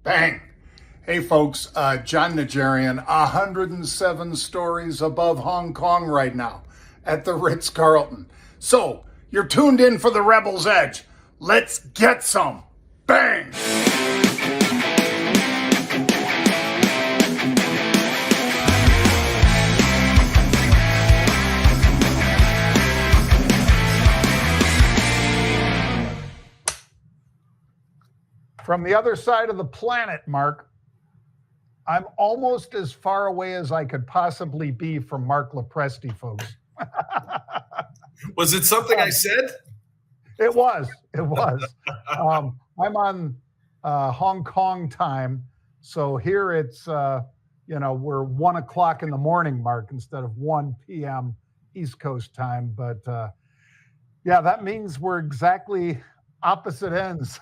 Bang. Hey folks, Jon Najarian, 107 stories above Hong Kong right now at the Ritz-Carlton. So, you're tuned in for the Rebel's Edge. Let's get some. Bang! From the other side of the planet, Mark, I'm almost as far away as I could possibly be from Marc LoPresti, folks. Was it something I said? It was. I'm on Hong Kong time. So here it's, we're 1 o'clock in the morning, Mark, instead of 1 p.m. East Coast time. But that means we're exactly opposite ends.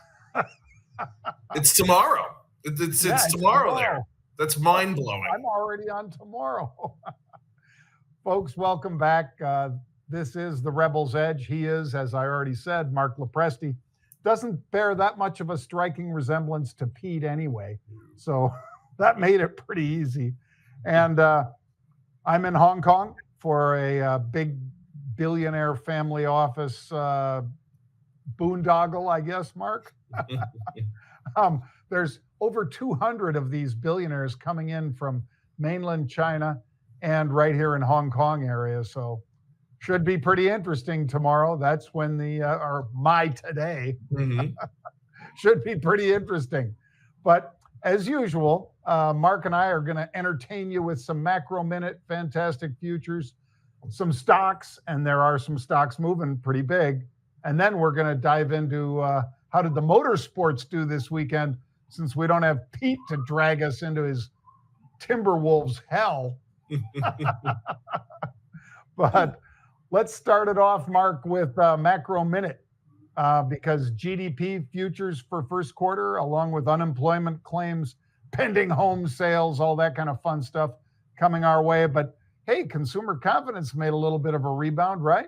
It's tomorrow. It's tomorrow there. That's mind-blowing. I'm already on tomorrow. Folks, welcome back. This is the Rebel's Edge. He is, as I already said, Marc LoPresti. Doesn't bear that much of a striking resemblance to Pete anyway. So that made it pretty easy. And I'm in Hong Kong for a big billionaire family office boondoggle, I guess, Mark. There's over 200 of these billionaires coming in from mainland China and right here in Hong Kong area. So should be pretty interesting tomorrow. That's when my today should be pretty interesting. But as usual, Mark and I are going to entertain you with some macro minute, fantastic futures, some stocks, and there are some stocks moving pretty big. And then we're going to dive into how did the Motorsports do this weekend, since we don't have Pete to drag us into his Timberwolves hell. But let's start it off, Mark, with macro minute, because GDP futures for first quarter, along with unemployment claims, pending home sales, all that kind of fun stuff coming our way. But hey, consumer confidence made a little bit of a rebound, right?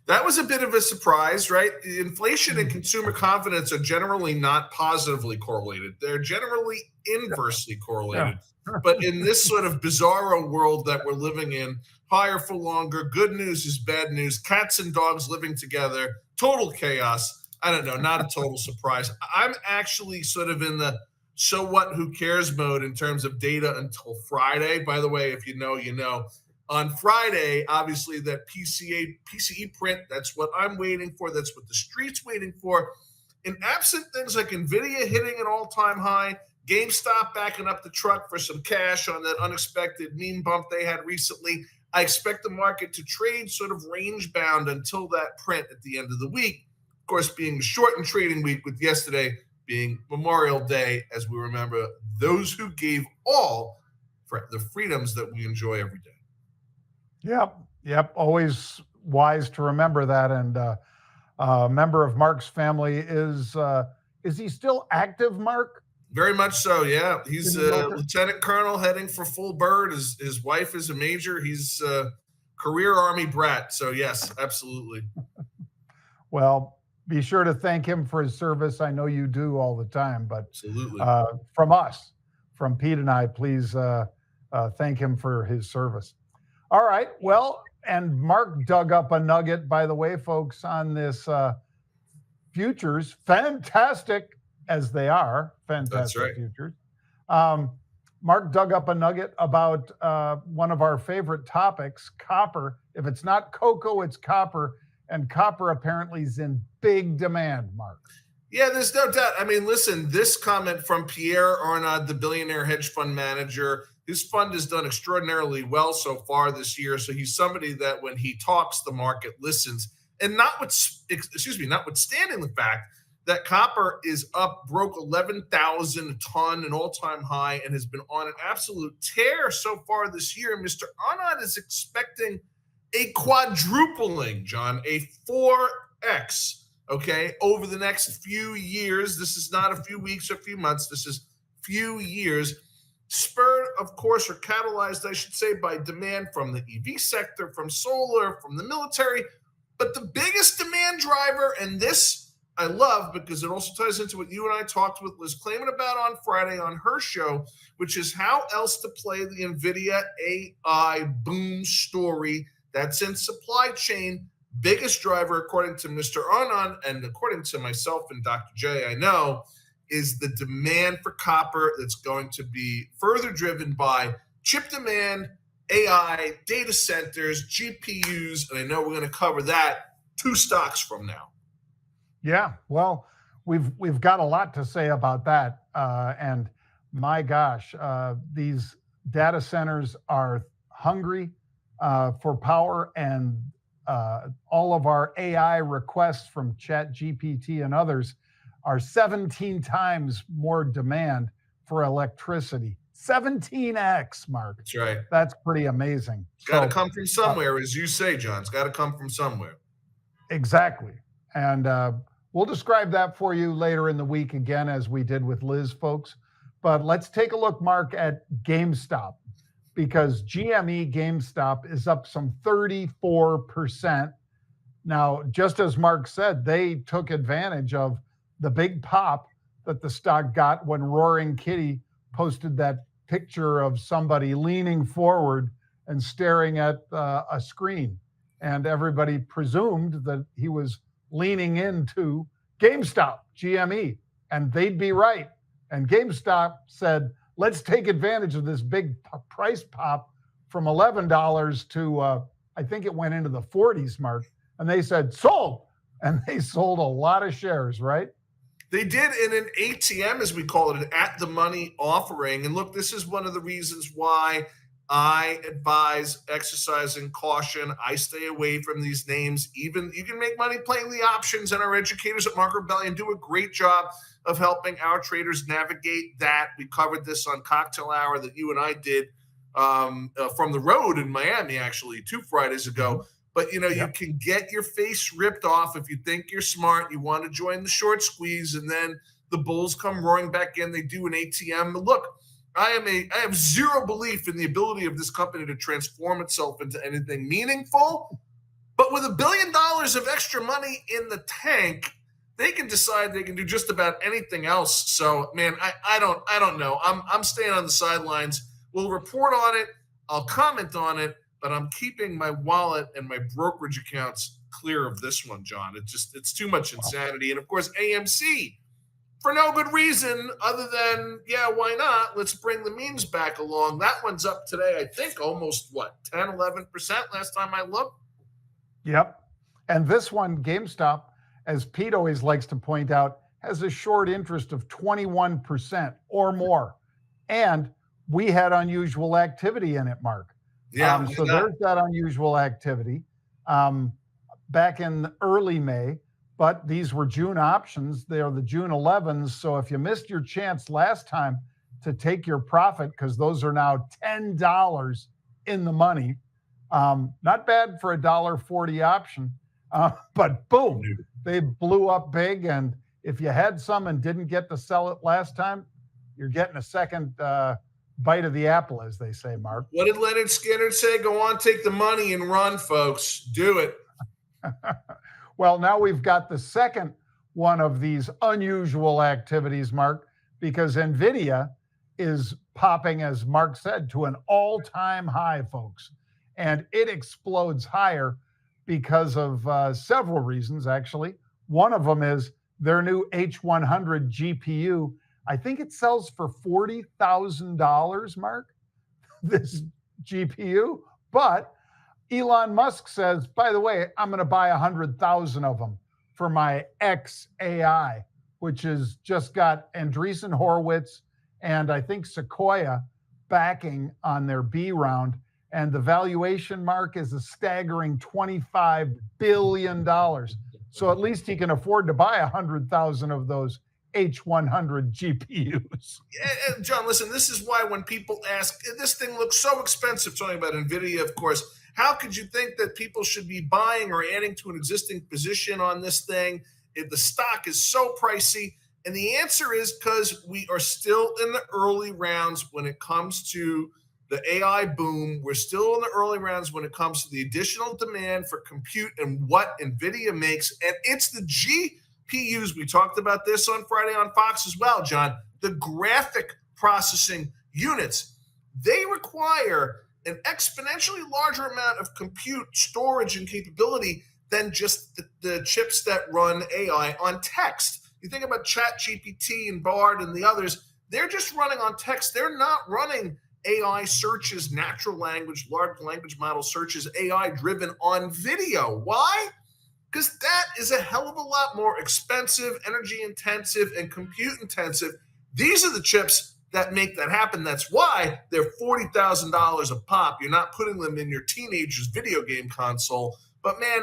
That was a bit of a surprise, right? Inflation and consumer confidence are generally not positively correlated. They're generally inversely correlated. Yeah. But in this sort of bizarro world that we're living in, higher for longer, good news is bad news, cats and dogs living together, total chaos. I don't know, not a total surprise. I'm actually sort of in the so what, who cares mode in terms of data until Friday. By the way, if you know, you know. On Friday, obviously, that PCE print, that's what I'm waiting for. That's what the street's waiting for. And absent things like Nvidia hitting an all-time high, GameStop backing up the truck for some cash on that unexpected meme bump they had recently, I expect the market to trade sort of range-bound until that print at the end of the week. Of course, being a shortened trading week, with yesterday being Memorial Day, as we remember those who gave all for the freedoms that we enjoy every day. Yep. Always wise to remember that. And a member of Mark's family is he still active, Mark? Very much so, yeah. He's a lieutenant colonel heading for full bird. His wife is a major. He's a career Army brat. So, yes, absolutely. Well, be sure to thank him for his service. I know you do all the time, but absolutely. From us, from Pete and I, please thank him for his service. All right. Well, and Mark dug up a nugget, by the way, folks, on this futures. Fantastic as they are. Fantastic. That's right. Futures. Mark dug up a nugget about one of our favorite topics, copper. If it's not cocoa, it's copper. And copper apparently is in big demand, Mark. Yeah, there's no doubt. I mean, listen, this comment from Pierre Arnaud, the billionaire hedge fund manager, his fund has done extraordinarily well so far this year. So he's somebody that when he talks, the market listens. And notwithstanding the fact that copper is up, broke 11,000 a ton, an all-time high, and has been on an absolute tear so far this year. Mr. Arnaud is expecting a quadrupling, John, a 4x, okay, over the next few years. This is not a few weeks or a few months. This is few years. Spurred, of course, or catalyzed, I should say, by demand from the EV sector, from solar, from the military. But the biggest demand driver, and this I love because it also ties into what you and I talked with Liz Clayman about on Friday on her show, which is how else to play the Nvidia AI boom story that's in supply chain. Biggest driver, according to Mr. Arnon and according to myself and Dr. J, I know, is the demand for copper that's going to be further driven by chip demand, AI, data centers, GPUs, and I know we're going to cover that 2 stocks from now. Yeah, well, we've got a lot to say about that, and my gosh, these data centers are hungry for power, and all of our AI requests from ChatGPT and others are 17 times more demand for electricity. 17x, Mark. That's right. That's pretty amazing. It's got to come from somewhere, as you say, John. It's got to come from somewhere. Exactly. And we'll describe that for you later in the week again, as we did with Liz, folks. But let's take a look, Mark, at GameStop, because GME GameStop is up some 34%. Now, just as Mark said, they took advantage of the big pop that the stock got when Roaring Kitty posted that picture of somebody leaning forward and staring at a screen. And everybody presumed that he was leaning into GameStop, GME, and they'd be right. And GameStop said, let's take advantage of this big price pop from $11 to, I think it went into the 40s, Mark. And they said, sold. And they sold a lot of shares, right? They did in an ATM, as we call it, an at-the-money offering. And look, this is one of the reasons why I advise exercising caution. I stay away from these names. Even you can make money playing the options, and our educators at Mark Rebellion do a great job of helping our traders navigate that. We covered this on Cocktail Hour that you and I did from the road in Miami, actually, 2 Fridays ago. But, you can get your face ripped off if you think you're smart. You want to join the short squeeze, and then the bulls come roaring back in. They do an ATM. But look, I have zero belief in the ability of this company to transform itself into anything meaningful. But with $1 billion of extra money in the tank, they can decide they can do just about anything else. So, man, I don't know. I'm staying on the sidelines. We'll report on it. I'll comment on it. But I'm keeping my wallet and my brokerage accounts clear of this one, John. It's too much insanity. And of course, AMC, for no good reason other than, why not? Let's bring the memes back along. That one's up today, I think, almost 10, 11% last time I looked. Yep. And this one, GameStop, as Pete always likes to point out, has a short interest of 21% or more. And we had unusual activity in it, Mark. Yeah. So there's that unusual activity back in early May, but these were June options. They are the June 11s. So if you missed your chance last time to take your profit, because those are now $10 in the money, not bad for a $1.40 option, but boom, they blew up big. And if you had some and didn't get to sell it last time, you're getting a second bite of the apple, as they say, Mark. What did Leonard Skinner say? Go on, take the money and run, folks. Do it. Well, now we've got the second one of these unusual activities, Mark, because Nvidia is popping, as Mark said, to an all-time high, folks. And it explodes higher because of several reasons, actually. One of them is their new H100 GPU. I think it sells for $40,000, Mark, this GPU. But Elon Musk says, by the way, I'm going to buy 100,000 of them for my XAI, which has just got Andreessen Horowitz and I think Sequoia backing on their B round. And the valuation, Mark, is a staggering $25 billion. So at least he can afford to buy 100,000 of those H100 GPUs. Yeah, John, listen, this is why when people ask, this thing looks so expensive, talking about NVIDIA, of course, how could you think that people should be buying or adding to an existing position on this thing if the stock is so pricey? And the answer is because we are still in the early rounds when it comes to the AI boom. We're still in the early rounds when it comes to the additional demand for compute and what NVIDIA makes. And it's the GPUs, we talked about this on Friday on Fox as well, Jon, the graphic processing units, they require an exponentially larger amount of compute, storage, and capability than just the chips that run AI on text. You think about ChatGPT and Bard and the others, they're just running on text. They're not running AI searches, natural language, large language model searches, AI driven on video. Why? Because that is a hell of a lot more expensive, energy intensive, and compute intensive. These are the chips that make that happen. That's why they're $40,000 a pop. You're not putting them in your teenager's video game console. But man,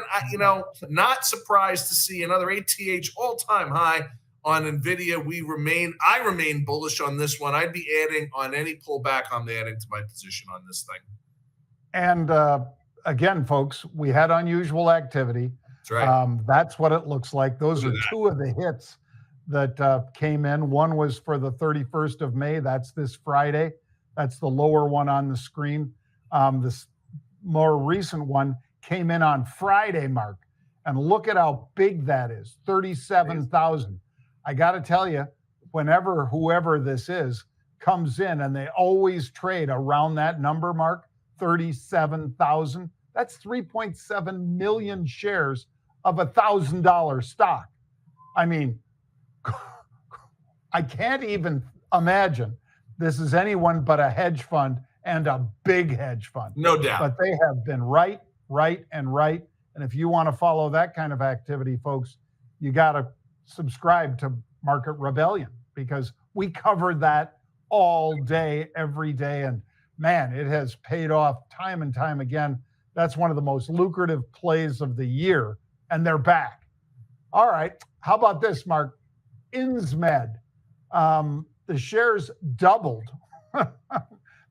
not surprised to see another ATH all-time high on Nvidia. I remain bullish on this one. I'd be adding on any pullback. I'm adding to my position on this thing. And again, folks, we had unusual activity. That's right. That's what it looks like. Those are two of the hits that came in. One was for the 31st of May. That's this Friday. That's the lower one on the screen. This more recent one came in on Friday, Mark. And look at how big that is, 37,000. I got to tell you, whenever whoever this is comes in, and they always trade around that number, Mark, 37,000. That's 3.7 million shares of $1,000 stock. I mean, I can't even imagine this is anyone but a hedge fund, and a big hedge fund. No doubt. But they have been right. And if you want to follow that kind of activity, folks, you got to subscribe to Market Rebellion, because we covered that all day, every day. And man, it has paid off time and time again. That's one of the most lucrative plays of the year, and they're back. All right. How about this, Mark? Insmed. The shares doubled.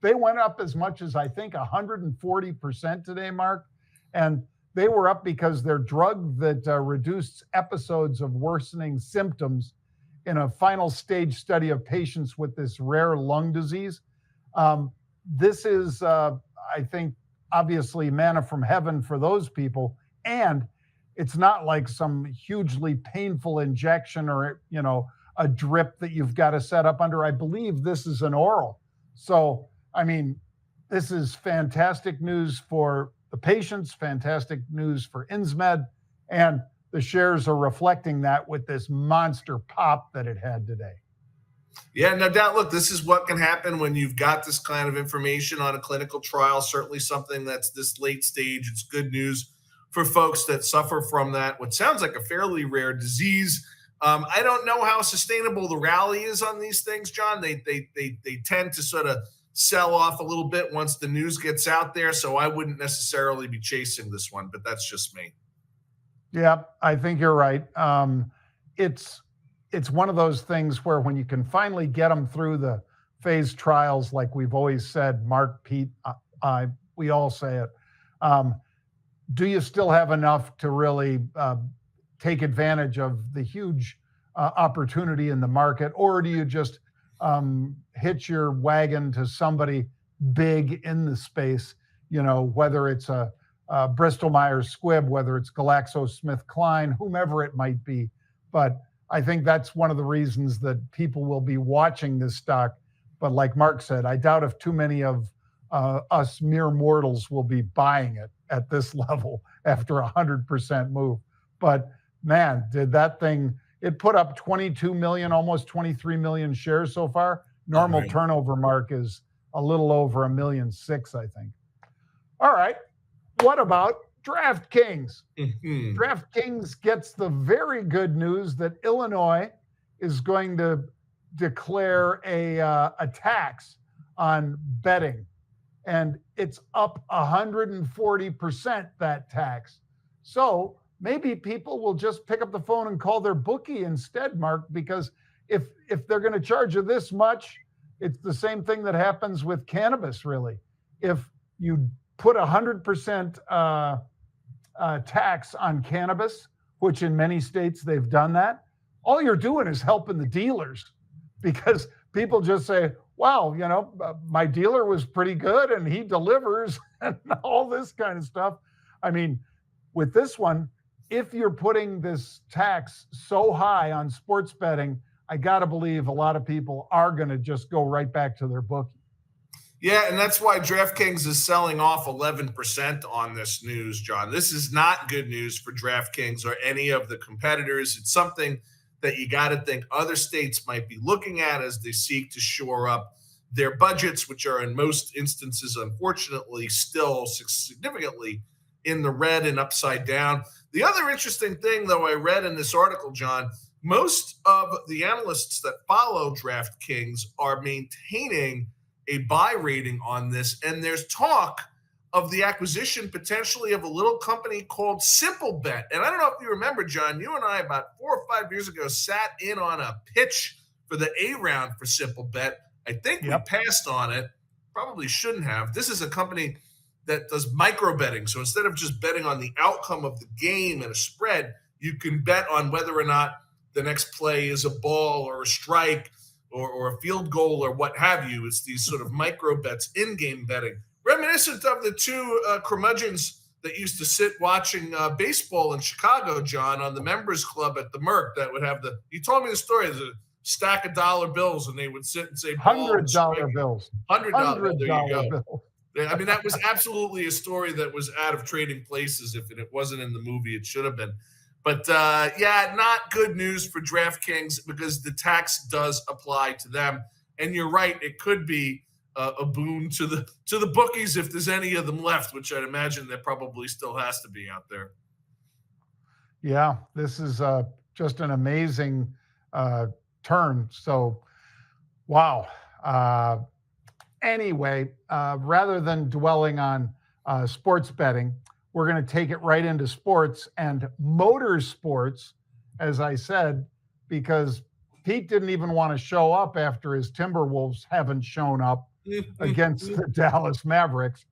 They went up as much as, I think, 140% today, Mark. And they were up because their drug that reduced episodes of worsening symptoms in a final stage study of patients with this rare lung disease. This is, I think, obviously manna from heaven for those people. And it's not like some hugely painful injection or, a drip that you've got to set up under. I believe this is an oral. So, I mean, this is fantastic news for the patients, fantastic news for Insmed, and the shares are reflecting that with this monster pop that it had today. Yeah, no doubt. Look, this is what can happen when you've got this kind of information on a clinical trial, certainly something that's this late stage. It's good news for folks that suffer from that, what sounds like a fairly rare disease. I don't know how sustainable the rally is on these things, Jon. They tend to sort of sell off a little bit once the news gets out there. So I wouldn't necessarily be chasing this one, but that's just me. Yeah, I think you're right. It's one of those things where when you can finally get them through the phase trials, like we've always said, Marc, Pete, we all say it. Do you still have enough to really take advantage of the huge opportunity in the market, or do you just hitch your wagon to somebody big in the space, whether it's a Bristol Myers Squibb, whether it's GlaxoSmithKline, whomever it might be. But I think that's one of the reasons that people will be watching this stock. But like Mark said, I doubt if too many of us mere mortals will be buying it at this level after 100% move. But man, did that thing, it put up 22 million, almost 23 million shares so far. Normal turnover, Mark, is a little over 1.6 million, I think. All right. What about DraftKings? DraftKings gets the very good news that Illinois is going to declare a tax on betting. And it's up 140%, that tax. So maybe people will just pick up the phone and call their bookie instead, Mark, because if they're going to charge you this much, it's the same thing that happens with cannabis, really. If you put 100% tax on cannabis, which in many states they've done that, all you're doing is helping the dealers, because people just say, wow, my dealer was pretty good and he delivers and all this kind of stuff. I mean, with this one, if you're putting this tax so high on sports betting, I got to believe a lot of people are going to just go right back to their bookie. Yeah, and that's why DraftKings is selling off 11% on this news, Jon. This is not good news for DraftKings or any of the competitors. It's something that you got to think other states might be looking at as they seek to shore up their budgets, which are in most instances, unfortunately, still significantly in the red and upside down. The other interesting thing, though, I read in this article, Jon, most of the analysts that follow DraftKings are maintaining a buy rating on this, and there's talk of the acquisition potentially of a little company called SimpleBet. And I don't know if you remember, Jon, you and I about 4 or 5 years ago sat in on a pitch for the A round for SimpleBet. I think we passed on it. Probably shouldn't have. This is a company that does micro betting. So instead of just betting on the outcome of the game and a spread, you can bet on whether or not the next play is a ball or a strike or a field goal or what have you. It's these sort of micro bets, in-game betting, reminiscent of the two curmudgeons that used to sit watching baseball in Chicago, Jon, on the members club at the Merc that would have you told me the story, there's a stack of dollar bills and they would sit and say $100 bills. $100 there you go. Bills. I mean, that was absolutely a story that was out of Trading Places. If it wasn't in the movie, it should have been. But, not good news for DraftKings because the tax does apply to them. And you're right, it could be a boon to the bookies if there's any of them left, which I'd imagine there probably still has to be out there. Yeah, this is just an amazing turn. So, wow. Anyway, rather than dwelling on sports betting, we're going to take it right into sports and motorsports, as I said, because Pete didn't even want to show up after his Timberwolves haven't shown up against the Dallas Mavericks.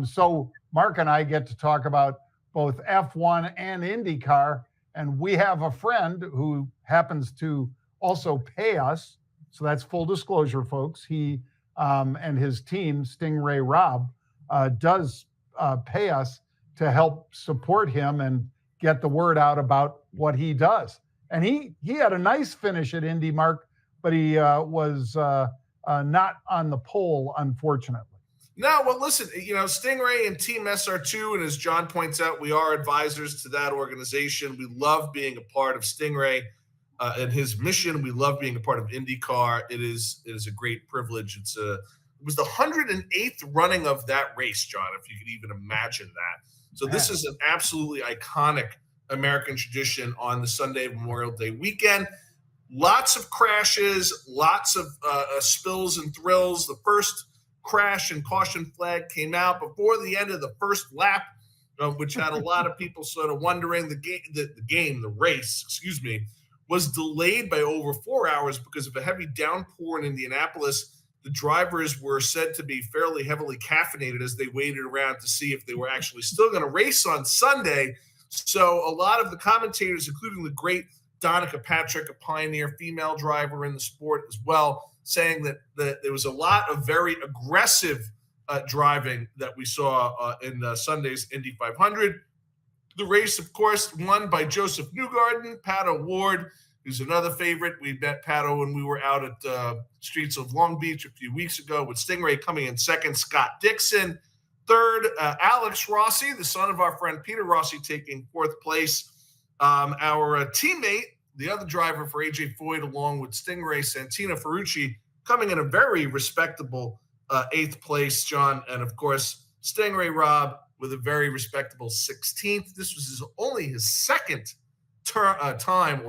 So Mark and I get to talk about both F1 and IndyCar, and we have a friend who happens to also pay us. So that's full disclosure, folks. He and his team, Stingray Rob, does pay us to help support him and get the word out about what he does. And he had a nice finish at Indy, Mark, but he was not on the pole, unfortunately. No, well, listen, Stingray and Team SR2, and as Jon points out, we are advisors to that organization. We love being a part of Stingray and his mission. We love being a part of IndyCar. It is a great privilege. It was the 108th running of that race, Jon, if you could even imagine that. So this is an absolutely iconic American tradition on the Sunday of Memorial Day weekend. Lots of crashes, lots of spills and thrills. The first crash and caution flag came out before the end of the first lap, which had a lot of people sort of wondering. The race, was delayed by over 4 hours because of a heavy downpour in Indianapolis. The drivers were said to be fairly heavily caffeinated as they waited around to see if they were actually still going to race on Sunday. So a lot of the commentators, including the great Danica Patrick, a pioneer female driver in the sport as well, saying that there was a lot of very aggressive driving that we saw in Sunday's Indy 500. The race, of course, won by Joseph Newgarden, Pato Ward, who's another favorite. We met Pato when we were out at Streets of Long Beach a few weeks ago, with Stingray coming in second, Scott Dixon third, Alex Rossi, the son of our friend Peter Rossi, taking fourth place. Our teammate, the other driver for AJ Foyt, along with Stingray, Santino Ferrucci, coming in a very respectable eighth place, Jon. And, of course, Stingray Rob with a very respectable 16th. This was only his second time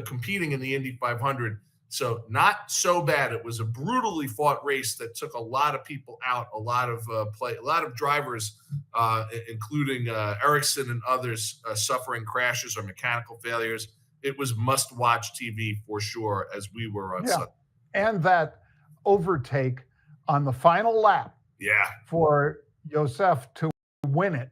competing in the Indy 500. So not so bad. It was a brutally fought race that took a lot of people out, a lot of drivers, including Ericsson and others, suffering crashes or mechanical failures. It was must-watch TV for sure, as we were on Sunday. And that overtake on the final lap for Josef to win it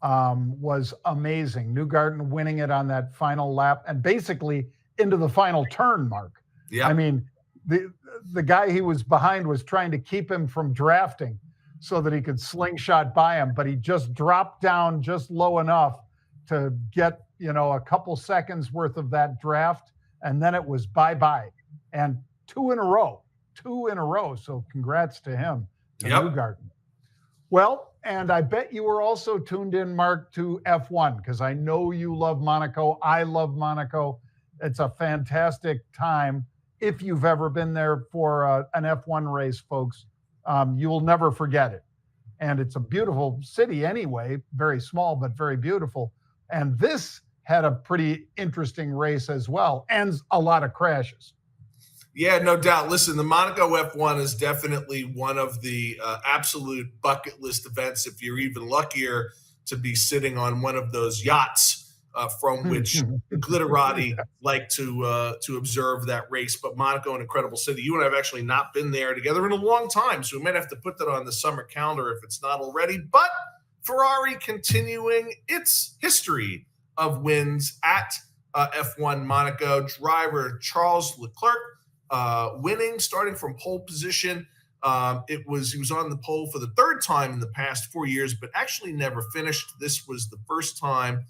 was amazing. Newgarden winning it on that final lap and basically into the final turn, Mark. Yeah. I mean, the guy he was behind was trying to keep him from drafting so that he could slingshot by him, but he just dropped down just low enough to get, a couple seconds worth of that draft, and then it was bye-bye. And two in a row. So congrats to him, to Newgarden. Well, and I bet you were also tuned in, Mark, to F1, because I know you love Monaco. I love Monaco. It's a fantastic time. If you've ever been there for an F1 race, folks, you'll never forget it. And it's a beautiful city anyway, very small, but very beautiful. And this had a pretty interesting race as well, and a lot of crashes. Yeah, no doubt. Listen, the Monaco F1 is definitely one of the absolute bucket list events, if you're even luckier to be sitting on one of those yachts from which the Glitterati like to observe that race. But Monaco, an incredible city. You and I have actually not been there together in a long time, so we might have to put that on the summer calendar if it's not already. But Ferrari continuing its history of wins at F1 Monaco. Driver Charles Leclerc winning, starting from pole position. He was on the pole for the third time in the past 4 years, but actually never finished. This was the first time.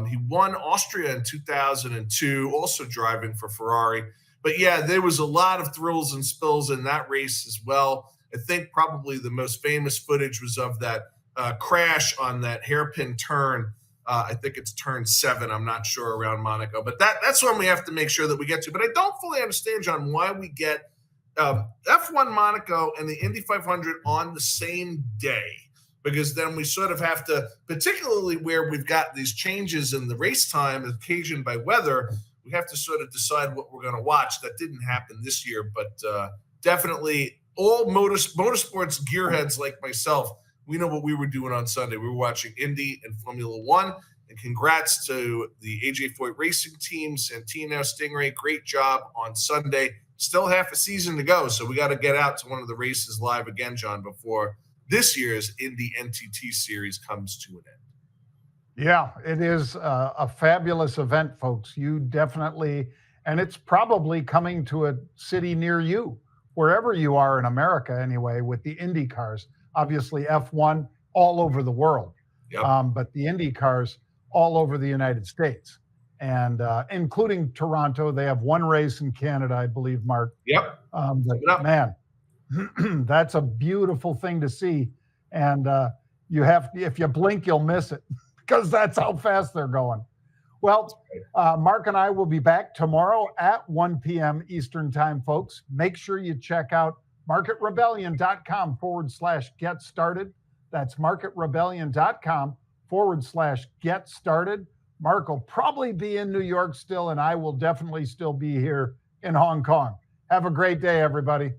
He won Austria in 2002, also driving for Ferrari. But yeah, there was a lot of thrills and spills in that race as well. I think probably the most famous footage was of that crash on that hairpin turn. I think it's turn 7. I'm not sure, around Monaco, but that's one we have to make sure that we get to. But I don't fully understand, John, why we get F1 Monaco and the Indy 500 on the same day, because then we sort of have to, particularly where we've got these changes in the race time occasioned by weather, we have to sort of decide what we're going to watch. That didn't happen this year, but definitely all motorsports gearheads like myself, we know what we were doing on Sunday. We were watching Indy and Formula One, and congrats to the AJ Foyt Racing team, Santino, Stingray. Great job on Sunday. Still half a season to go, so we got to get out to one of the races live again, John, before this year's Indy NTT series comes to an end. Yeah, it is a fabulous event, folks. You definitely, and it's probably coming to a city near you, wherever you are in America anyway, with the Indy cars. Obviously, F1 all over the world, but the Indy cars all over the United States, and including Toronto. They have one race in Canada, I believe, Mark. But man, that's a beautiful thing to see. And if you blink, you'll miss it, because that's how fast they're going. Well, Mark and I will be back tomorrow at 1 p.m. Eastern time, folks. Make sure you check out marketrebellion.com/get started. That's marketrebellion.com/get started. Mark will probably be in New York still, and I will definitely still be here in Hong Kong. Have a great day, everybody.